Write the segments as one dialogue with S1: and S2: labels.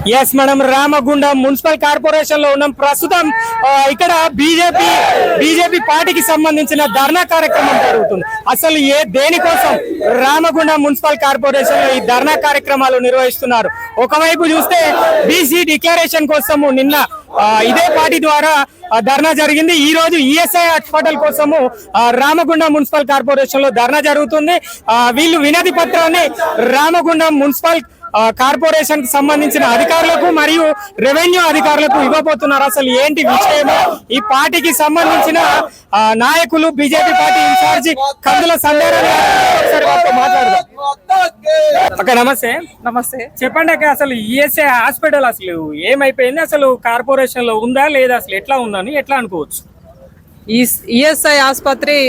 S1: Yes madam, Ramagundam municipal corporation లో ఉన్నాం ప్రస్తుతం. ఇక్కడ బీజేపీ పార్టీకి సంబంధించిన ధర్నా కార్యక్రమం జరుగుతుంది. అసలు దేనికోసం రామగుండం మున్సిపల్ కార్పొరేషన్ లో ఈ ధర్నా కార్యక్రమాలు నిర్వహిస్తున్నారు? ఒకవైపు చూస్తే బీసీ డిక్లరేషన్ కోసము నిన్న ఇదే పార్టీ ద్వారా ధర్నా జరిగింది. ఈ రోజు ఈఎస్ఐ హాస్పిటల్ కోసము రామగుండం మున్సిపల్ కార్పొరేషన్ లో ధర్నా జరుగుతుంది. వీళ్ళు వినతి పత్రాన్ని రామగుండం మున్సిపల్ కార్పొరేషన్ కి సంబంధించిన అధికారులకు మరియు రెవెన్యూ అధికారులకు ఇవ్వబోతున్నారు. అసలు ఏంటి విషయము? ఈ పార్టీకి సంబంధించిన నాయకులు, బీజేపీ పార్టీ ఇన్ఛార్జి కందుల సంధ్యారాణి మాట్లాడదాం. అక్క నమస్తే.
S2: నమస్తే.
S1: చెప్పండి అక్క, అసలు ఈఎస్ఐ హాస్పిటల్ అసలు ఏమైపోయింది? అసలు కార్పొరేషన్ లో ఉందా లేదా? అసలు ఎట్లా ఉందని ఎట్లా అనుకోవచ్చు?
S2: ఈఎస్ఐ ఆసుపత్రి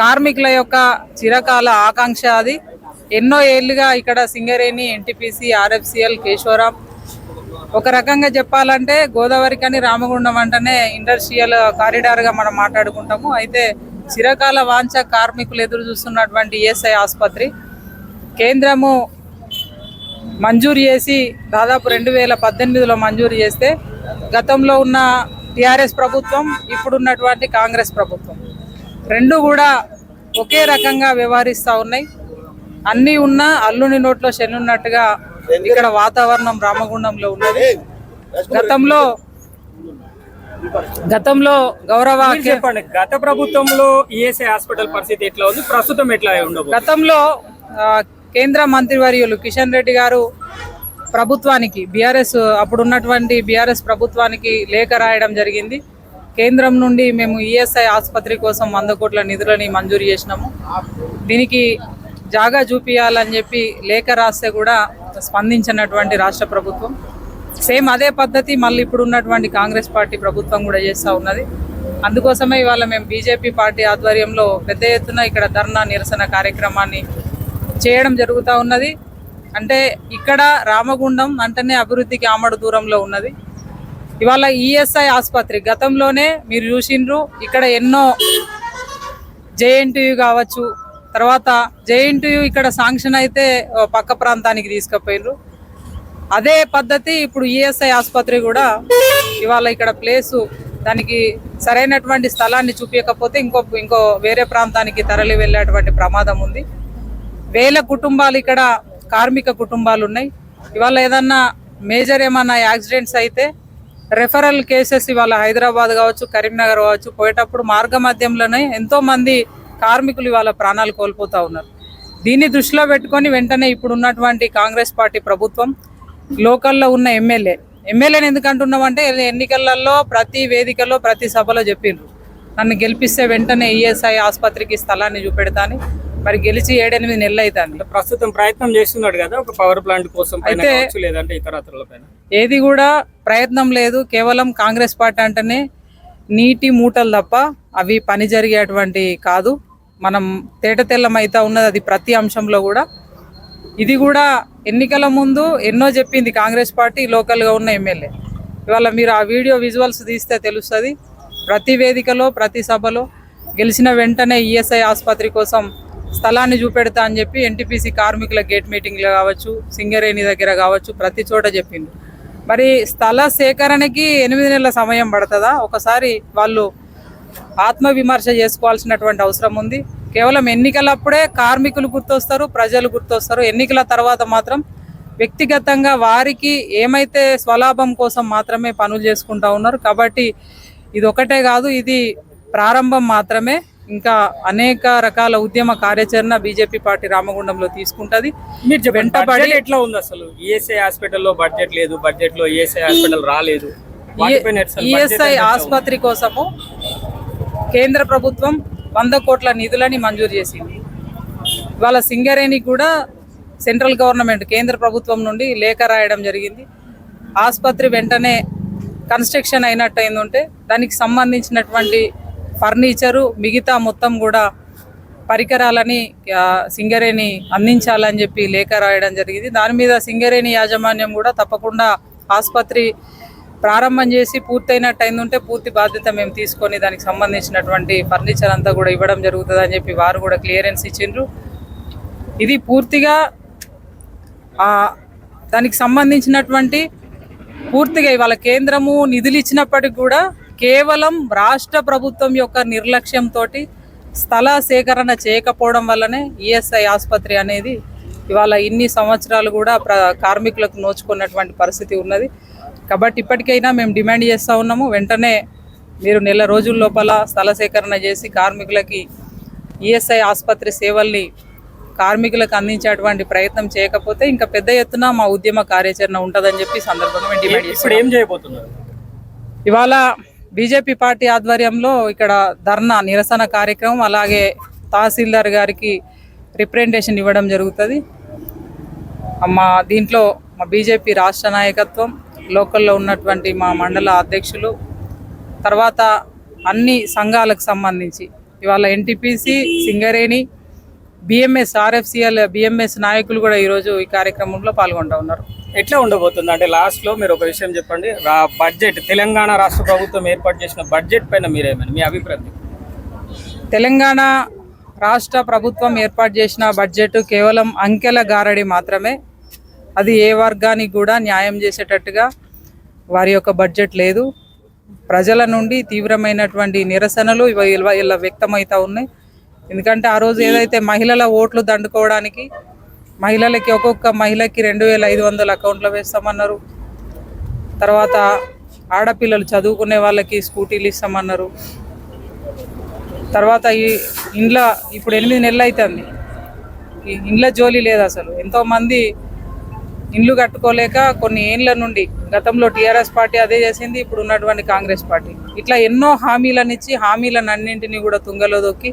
S2: కార్మికుల యొక్క చిరకాల ఆకాంక్ష. అది ఎన్నో ఏళ్లుగా ఇక్కడ సింగరేణి, ఎన్టీపీసీ, ఆర్ఎఫ్సిఎల్, కేశవరాం, ఒక రకంగా చెప్పాలంటే గోదావరి కానీ రామగుండం అంటేనే ఇండస్ట్రియల్ కారిడార్గా మనం మాట్లాడుకుంటాము. అయితే చిరకాల వాంఛ కార్మికులు ఎదురు చూస్తున్నటువంటి ఈఎస్ఐ ఆసుపత్రి కేంద్రము మంజూరు చేసి దాదాపు 2018లో మంజూరు చేస్తే గతంలో ఉన్న టీఆర్ఎస్ ప్రభుత్వం, ఇప్పుడున్నటువంటి కాంగ్రెస్ ప్రభుత్వం రెండు కూడా ఒకే రకంగా వ్యవహరిస్తూ ఉన్నాయి. అన్నీ ఉన్నా అల్లుని నోట్లో శనున్నట్టుగా ఇక్కడ వాతావరణం రామగుండంలో ఉన్నది. గతంలో గౌరవ
S1: చెప్పండి, గత ప్రభుత్వంలో ఈఎస్ఐ హాస్పిటల్ పరిస్థితి ఎట్లా ఉంది, ప్రస్తుతం ఎట్లా ఉండదు?
S2: గతంలో కేంద్ర మంత్రివర్యులు కిషన్ రెడ్డి గారు ప్రభుత్వానికి, అప్పుడున్నటువంటి బీఆర్ఎస్ ప్రభుత్వానికి లేఖ రాయడం జరిగింది. కేంద్రం నుండి మేము ఈఎస్ఐ ఆసుపత్రి కోసం 100 కోట్ల నిధులని మంజూరు చేసినాము, దీనికి జాగా చూపియాలని చెప్పి లేఖ రాస్తే కూడా స్పందించినటువంటి రాష్ట్ర ప్రభుత్వం, సేమ్ అదే పద్ధతి మళ్ళీ ఇప్పుడు ఉన్నటువంటి కాంగ్రెస్ పార్టీ ప్రభుత్వం కూడా చేస్తూ ఉన్నది. అందుకోసమే ఇవాళ మేము బీజేపీ పార్టీ ఆధ్వర్యంలో పెద్ద ఎత్తున ఇక్కడ ధర్నా నిరసన కార్యక్రమాన్ని చేయడం జరుగుతూ ఉన్నది. అంటే ఇక్కడ రామగుండం అంటేనే అభివృద్ధికి ఆమడు దూరంలో ఉన్నది. ఇవాళ ఈఎస్ఐ ఆసుపత్రి గతంలోనే మీరు చూసిండ్రు, ఇక్కడ ఎన్నో జేఎన్టీయూ కావచ్చు, తర్వాత జేఎన్టీయూ ఇక్కడ శాంక్షన్ అయితే పక్క ప్రాంతానికి తీసుకుపోయినరు. అదే పద్ధతి ఇప్పుడు ఈఎస్ఐ ఆసుపత్రి కూడా ఇవాళ ఇక్కడ ప్లేసు దానికి సరైనటువంటి స్థలాన్ని చూపించకపోతే ఇంకో వేరే ప్రాంతానికి తరలి వెళ్ళేటువంటి ప్రమాదం ఉంది. వేల కుటుంబాలు ఇక్కడ కార్మిక కుటుంబాలు ఉన్నాయి. ఇవాళ ఏదన్నా మేజర్ ఏమన్నా యాక్సిడెంట్స్ అయితే రెఫరల్ కేసెస్ ఇవాళ హైదరాబాద్ కావచ్చు, కరీంనగర్ కావచ్చు పోయేటప్పుడు మార్గ మధ్యంలోనే ఎంతోమంది కార్మికులు ఇవాళ ప్రాణాలు కోల్పోతూ ఉన్నారు. దీన్ని దృష్టిలో పెట్టుకొని వెంటనే ఇప్పుడు ఉన్నటువంటి కాంగ్రెస్ పార్టీ ప్రభుత్వం లోకల్లో ఉన్న ఎమ్మెల్యేని ఎందుకు అంటున్నామంటే ఎన్నికలలో ప్రతి వేదికలో ప్రతి సభలో చెప్పిండ్రు నన్ను గెలిపిస్తే వెంటనే ఈఎస్ఐ ఆసుపత్రికి స్థలాన్ని చూపెడతాను. మరి గెలిచి 7-8 నెలలు అవుతుంది.
S1: ప్రస్తుతం ప్రయత్నం చేస్తున్నాడు కదా ఒక పవర్ ప్లాంట్ కోసం, అయితే లేదంటే ఇతరత్రాల పైన
S2: ఏది కూడా ప్రయత్నం లేదు. కేవలం కాంగ్రెస్ పార్టీ అంటేనే నీటి మూటలు తప్ప అవి పని జరిగేటువంటి కాదు. మనం తేటతెల్లం అవుతా ఉన్నది అది ప్రతి అంశంలో కూడా. ఇది కూడా ఎన్నికల ముందు ఎన్నో చెప్పింది కాంగ్రెస్ పార్టీ, లోకల్గా ఉన్న ఎమ్మెల్యే. ఇవాళ మీరు ఆ వీడియో విజువల్స్ తీస్తే తెలుస్తుంది. ప్రతి వేదికలో ప్రతి సభలో గెలిచిన వెంటనే ఈఎస్ఐ ఆసుపత్రి కోసం స్థలాన్ని చూపెడతా అని చెప్పి ఎన్టీపీసీ కార్మికుల గేట్ మీటింగ్లో కావచ్చు, సింగరేణి దగ్గర కావచ్చు, ప్రతి చోట చెప్పింది. మరి స్థల సేకరణకి 8 నెలల సమయం పడుతుందా? ఒకసారి వాళ్ళు ఆత్మవిమర్శ చేసుకోవాల్సినటువంటి అవసరం ఉంది. కేవలం ఎన్నికలప్పుడే కార్మికులు గుర్తొస్తారు, ప్రజలు గుర్తొస్తారు. ఎన్నికల తర్వాత మాత్రం వ్యక్తిగతంగా వారికి ఏమైతే స్వలాభం కోసం మాత్రమే పనులు చేసుకుంటూ ఉన్నారు. కాబట్టి ఇది ఒకటే కాదు, ఇది ప్రారంభం మాత్రమే. ఇంకా అనేక రకాల ఉద్యమ కార్యాచరణ బీజేపీ పార్టీ రామగుండంలో తీసుకుంటది.
S1: మీరు వెంటబడి ఎట్లా ఉంది అసలు? ఈఎస్ఐ హాస్పిటల్లో బడ్జెట్ లేదు, బడ్జెట్ లో ఈఎస్ఐ హాస్పిటల్ రాలేదు.
S2: ఈఎస్ఐ ఆసుపత్రి కోసము కేంద్ర ప్రభుత్వం 100 కోట్ల నిధులని మంజూరు చేసింది. ఇవాళ సింగరేణి కూడా సెంట్రల్ గవర్నమెంట్ కేంద్ర ప్రభుత్వం నుండి లేఖ రాయడం జరిగింది. ఆసుపత్రి వెంటనే కన్స్ట్రక్షన్ అయినట్టు అయిందంటే దానికి సంబంధించినటువంటి ఫర్నిచరు మిగతా మొత్తం కూడా పరికరాలని సింగరేణి అందించాలని చెప్పి లేఖ రాయడం జరిగింది. దాని మీద సింగరేణి యాజమాన్యం కూడా తప్పకుండా ఆసుపత్రి ప్రారంభం చేసి పూర్తయినట్టు అయిందంటే పూర్తి బాధ్యత మేము తీసుకొని దానికి సంబంధించినటువంటి ఫర్నిచర్ అంతా కూడా ఇవ్వడం జరుగుతుంది అని చెప్పి వారు కూడా క్లియరెన్స్ ఇచ్చిండ్రు. ఇది పూర్తిగా దానికి సంబంధించినటువంటి పూర్తిగా ఇవాళ కేంద్రము నిధులు ఇచ్చినప్పటికి కూడా కేవలం రాష్ట్ర ప్రభుత్వం యొక్క నిర్లక్ష్యంతో స్థల సేకరణ చేయకపోవడం వల్లనే ఈఎస్ఐ ఆసుపత్రి అనేది ఇవాళ ఇన్ని సంవత్సరాలు కూడా కార్మికులకు నోచుకున్నటువంటి పరిస్థితి ఉన్నది. కాబట్టి ఇప్పటికైనా మేము డిమాండ్ చేస్తూ ఉన్నాము, వెంటనే మీరు నెల రోజుల లోపల స్థల సేకరణ చేసి కార్మికులకి ఈఎస్ఐ ఆసుపత్రి సేవల్ని కార్మికులకు అందించేటువంటి ప్రయత్నం చేయకపోతే ఇంకా పెద్ద ఎత్తున మా ఉద్యమ కార్యాచరణ ఉంటుందని చెప్పి సందర్భంగా మేము డిమాండ్ చేస్తాం.
S1: ఏం చేయబోతున్నారు?
S2: ఇవాళ బీజేపీ పార్టీ ఆధ్వర్యంలో ఇక్కడ ధర్నా నిరసన కార్యక్రమం, అలాగే తహసీల్దార్ గారికి రిప్రజెంటేషన్ ఇవ్వడం జరుగుతుంది. దీంట్లో మా బీజేపీ రాష్ట్ర నాయకత్వం, లోకల్లో ఉన్నటువంటి మా మండల అధ్యక్షులు, తర్వాత అన్ని సంఘాలకు సంబంధించి ఇవాళ NTPC, Singareni, BMS, RFCL, BMS నాయకులు కూడా ఈరోజు ఈ కార్యక్రమంలో పాల్గొంటూ ఉన్నారు.
S1: ఎట్లా ఉండబోతుంది అంటే లాస్ట్లో మీరు ఒక విషయం చెప్పండి. బడ్జెట్, తెలంగాణ రాష్ట్ర ప్రభుత్వం ఏర్పాటు చేసిన బడ్జెట్ పైన మీరేమైనా మీ అభిప్రాయం?
S2: తెలంగాణ రాష్ట్ర ప్రభుత్వం ఏర్పాటు చేసిన బడ్జెట్ కేవలం అంకెల గారడి మాత్రమే. అది ఏ వర్గానికి కూడా న్యాయం చేసేటట్టుగా వారి యొక్క బడ్జెట్ లేదు. ప్రజల నుండి తీవ్రమైనటువంటి నిరసనలు ఇలా వ్యక్తమవుతూ ఉన్నాయి. ఎందుకంటే ఆ రోజు ఏదైతే మహిళల ఓట్లు దండుకోవడానికి మహిళలకి ఒక్కొక్క మహిళకి 2500 అకౌంట్లో వేస్తామన్నారు. తర్వాత ఆడపిల్లలు చదువుకునే వాళ్ళకి స్కూటీలు ఇస్తామన్నారు. తర్వాత ఈ ఇండ్ల ఇప్పుడు 8 నెలలు అవుతుంది, ఈ ఇండ్ల జోలి లేదు అసలు. ఎంతోమంది ఇండ్లు కట్టుకోలేక కొన్ని ఏళ్ళ నుండి, గతంలో టీఆర్ఎస్ పార్టీ అదే చేసింది, ఇప్పుడు ఉన్నటువంటి కాంగ్రెస్ పార్టీ ఇట్లా ఎన్నో హామీలనిచ్చి హామీలన్నింటినీ కూడా తుంగలో దొక్కి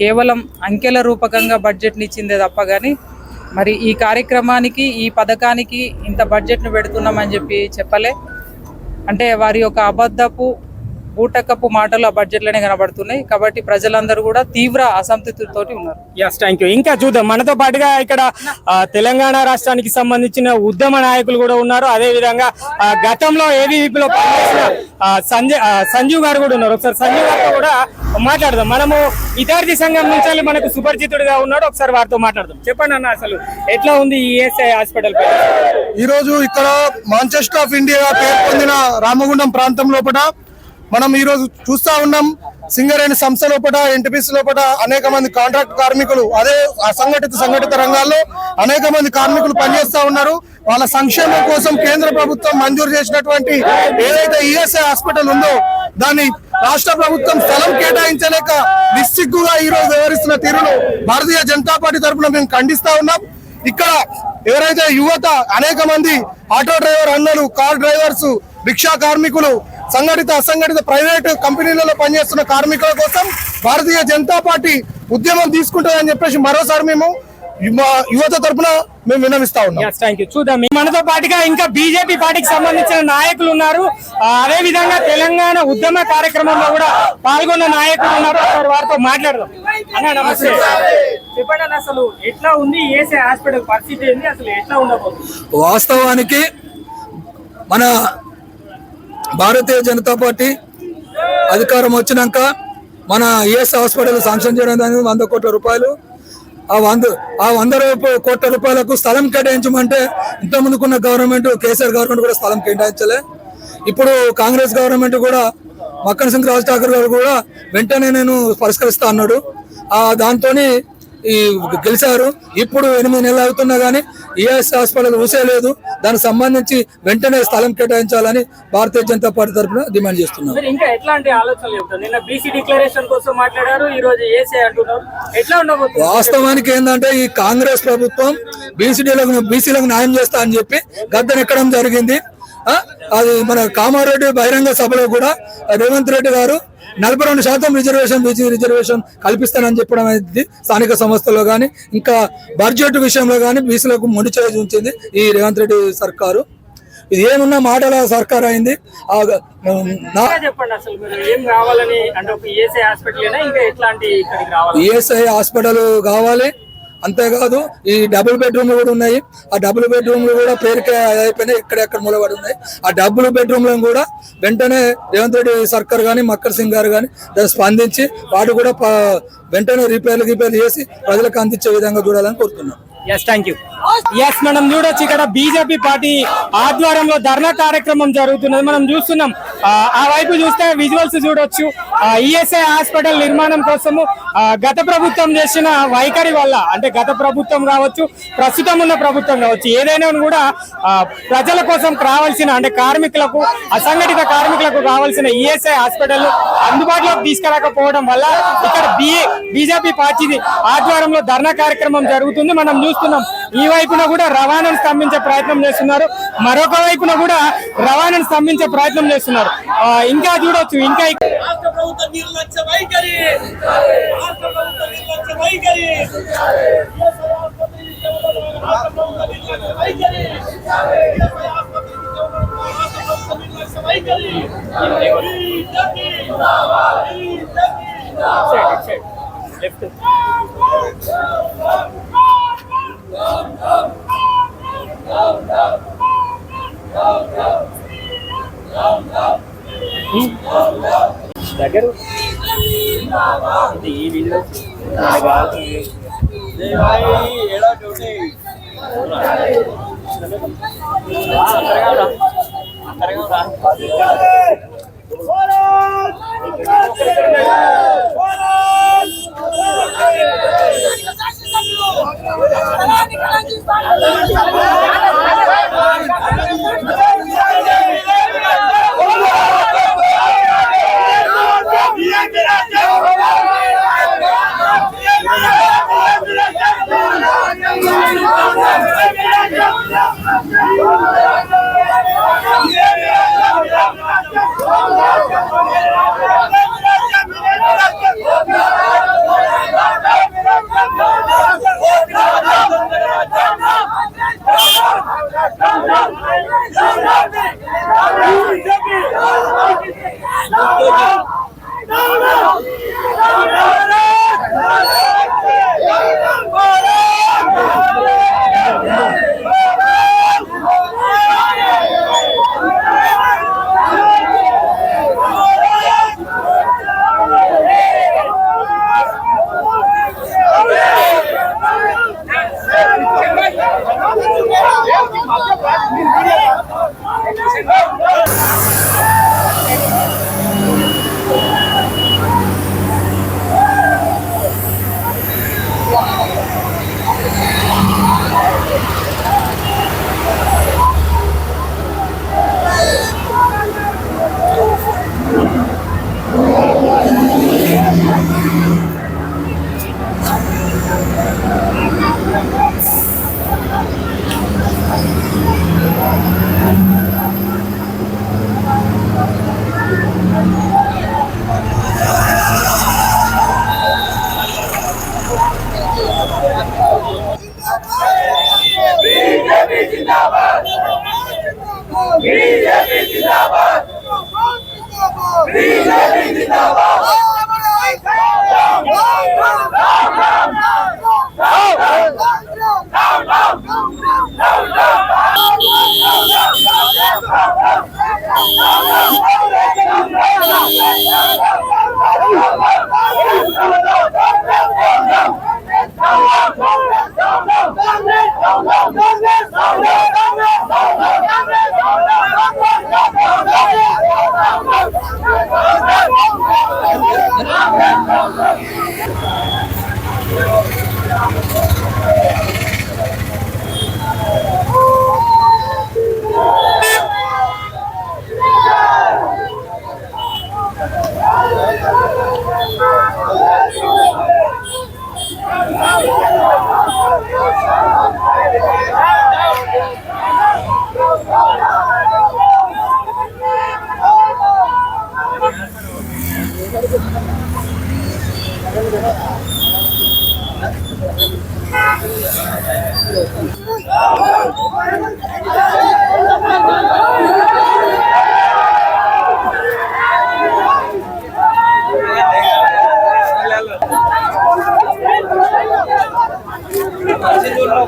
S2: కేవలం అంకెల రూపకంగా బడ్జెట్ని ఇచ్చిందే తప్ప కానీ మరి ఈ కార్యక్రమానికి, ఈ పథకానికి ఇంత బడ్జెట్ను పెడుతున్నామని చెప్పి చెప్పలే. అంటే వారి యొక్క అబద్ధపు బూటకపు మాటలు ఆ బడ్జెట్లోనే కనబడుతున్నాయి. కాబట్టి ప్రజలందరూ కూడా తీవ్ర అసంతృప్తితో ఉన్నారు.
S1: Yes, thank you. ఇంకా చూద్దాం, మనతో పాటుగా ఇక్కడ తెలంగాణ రాష్ట్రానికి సంబంధించిన ఉద్యమ నాయకులు కూడా ఉన్నారు. అదే విధంగా గతంలో ఏవీవీపీలో పనిచేసిన సంజీవ్ గారు కూడా ఉన్నారు. ఒకసారి సంజీవ్ గారితో కూడా మాట్లాడదాం. మనము విద్యార్థి సంఘం నుంచి మనకు సుపరిచితుడిగా ఉన్నాడు, ఒకసారి వారితో మాట్లాడదాం. చెప్పండి అన్న, అసలు ఎట్లా ఉంది ఈఎస్ఐ హాస్పిటల్ పై?
S3: ఈ రోజు ఇక్కడ మాంచెస్టర్ ఆఫ్ ఇండియా పేరు పొందిన రామగుండం ప్రాంతం లోపల మనం ఈ రోజు చూస్తా ఉన్నాం. సింగరేణి సంస్థ లోపల, ఎన్టీపీసీ లోపల అనేక మంది కాంట్రాక్ట్ కార్మికులు, అదే సంఘటిత రంగాల్లో అనేక మంది కార్మికులు పనిచేస్తా ఉన్నారు. వాళ్ళ సంక్షేమం కోసం కేంద్ర ప్రభుత్వం మంజూరు చేసినటువంటి ఏదైతే ఈఎస్ఐ హాస్పిటల్ ఉందో దాన్ని రాష్ట్ర ప్రభుత్వం స్థలం కేటాయించలేక నిస్సిగ్గుగా ఈ రోజు వ్యవహరిస్తున్న తీరును భారతీయ జనతా పార్టీ తరఫున మేము ఖండిస్తా ఉన్నాం. ఇక్కడ ఎవరైతే యువత, అనేక మంది ఆటో డ్రైవర్ అన్నలు, కార్ డ్రైవర్స్, రిక్షా కార్మికులు, సంఘటిత అసంఘటిత ప్రైవేట్ కంపెనీలలో పనిచేస్తున్న కార్మికుల కోసం భారతీయ జనతా పార్టీ ఉద్యమం తీసుకుంటుందని చెప్పేసి మరోసారి మేము యువత తరఫున మేము విన్నవిస్తా ఉన్నాం.
S1: చూద్దాం, మనతో పాటుగా ఇంకా బీజేపీ పార్టీకి సంబంధించిన నాయకులు ఉన్నారు. అదే విధంగా తెలంగాణ ఉద్యమ కార్యక్రమంలో కూడా పాల్గొన్న నాయకులు ఉన్నారు. వారితో మాట్లాడదాం. అన్న నమస్తే, చెప్పండి అన్న, అసలు ఎట్లా ఉంది ఈఎస్ఐ హాస్పిటల్ పరిస్థితి ఏంటి, అసలు ఎట్లా ఉండబోతుంది?
S4: వాస్తవానికి మన భారతీయ జనతా పార్టీ అధికారం వచ్చినాక మన ఈఎస్ఐ హాస్పిటల్ శాంక్షన్ చేయడం దానికి 100 కోట్ల రూపాయలు. ఆ 100 కోట్ల రూపాయలకు స్థలం కేటాయించమంటే ఇంతకుముందుకున్న గవర్నమెంట్, కేసీఆర్ గవర్నమెంట్ కూడా స్థలం కేటాయించలే. ఇప్పుడు కాంగ్రెస్ గవర్నమెంట్ కూడా, మక్కన్ సింగ్ రాజ్ ఠాకూర్ గారు కూడా వెంటనే నేను పరిష్కరిస్తా అన్నాడు. దాంతో గెలిచారు. ఇప్పుడు 8 నెలలు అవుతున్నా కానీ ఈఎస్ఐ హాస్పిటల్ ఊసేయలేదు. దానికి సంబంధించి వెంటనే స్థలం కేటాయించాలని భారతీయ జనతా పార్టీ తరఫున డిమాండ్ చేస్తున్నారు.
S1: ఇంకా ఎట్లాంటి ఆలోచనలు చెప్తారు? నిన్న బీసీ డిక్లరేషన్ కోసం మాట్లాడారు, ఈ రోజు ఈఎస్ఐ అంటున్నారు. ఎట్లా ఉండబోతుంది?
S4: వాస్తవానికి ఏంటంటే ఈ కాంగ్రెస్ ప్రభుత్వం బీసీలకు న్యాయం చేస్తా అని చెప్పి గద్దెనెక్కడం జరిగింది. అది మన కామారెడ్డి బహిరంగ సభలో కూడా రేవంత్ రెడ్డి గారు 42% బీసీ రిజర్వేషన్ కల్పిస్తానని చెప్పడం అనేది స్థానిక సంస్థల్లో కానీ, ఇంకా బడ్జెట్ విషయంలో కానీ బీసీలకు మొండి చేసి ఉంచింది ఈ రేవంత్ రెడ్డి సర్కారు. ఇది ఏమున్నా మాటల సర్కారు అయింది.
S1: చెప్పండి, అసలు మీరు ఏం కావాలని అంటే ఒక ఈఎస్ఐ హాస్పిటల్, ఇంకా ఎట్లాంటి ఇక్కడికి రావాలి?
S4: ఈఎస్ఐ హాస్పిటల్ కావాలి. అంతేకాదు ఈ డబుల్ బెడ్రూమ్లు కూడా ఉన్నాయి. ఆ డబుల్ బెడ్రూమ్లు కూడా పేరుకే అయిపోయినాయి, ఎక్కడెక్కడ మూలబడి ఉన్నాయి. ఆ డబుల్ బెడ్రూమ్లను కూడా వెంటనే రేవంత్ రెడ్డి సర్కార్ కానీ, మక్కర్ సింగ్ గారు కానీ దాన్ని స్పందించి వాటి కూడా వెంటనే రిపేర్లు చేసి ప్రజలకు అందించే విధంగా చూడాలని కోరుతున్నాం.
S1: Yes thank you. ఎస్ మనం చూడొచ్చు ఇక్కడ బీజేపీ పార్టీ ఆధ్వర్యంలో ధర్నా కార్యక్రమం జరుగుతున్నది మనం చూస్తున్నాం. ఆ వైపు చూస్తే విజువల్స్ చూడొచ్చు. ఈఎస్ఐ హాస్పిటల్ నిర్మాణం కోసము గత ప్రభుత్వం చేసిన వైఖరి వల్ల, అంటే గత ప్రభుత్వం కావచ్చు ప్రస్తుతం ఉన్న ప్రభుత్వం కావచ్చు, ఏదైనా కూడా ప్రజల కోసం కావాల్సిన, అంటే కార్మికులకు, అసంఘటిత కార్మికులకు కావాల్సిన ఈఎస్ఐ హాస్పిటల్ అందుబాటులోకి తీసుకురాకపోవడం వల్ల ఇక్కడ బీజేపీ పార్టీ ఆధ్వర్యంలో ధర్నా కార్యక్రమం జరుగుతుంది. మనం చూస్తున్నాం ఈ వైపున కూడా రవాణాను స్తంభించే ప్రయత్నం చేస్తున్నారు, మరొక వైపున కూడా రవాణాను స్తంభించే ప్రయత్నం చేస్తున్నారు. ఇంకా చూడొచ్చు, ఇంకా
S5: రాష్ట్ర ప్రభుత్వ నిర్లక్ష్య వైఖరి, రాష్ట్ర ప్రభుత్వ నిర్లక్ష్య వైఖరి, రాష్ట్ర ప్రభుత్వ నిర్లక్ష్య వైఖరి, నిర్లక్ష్య వైఖరి.
S1: దగ్గర ఈ వీడియో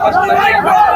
S5: ఫస్ట్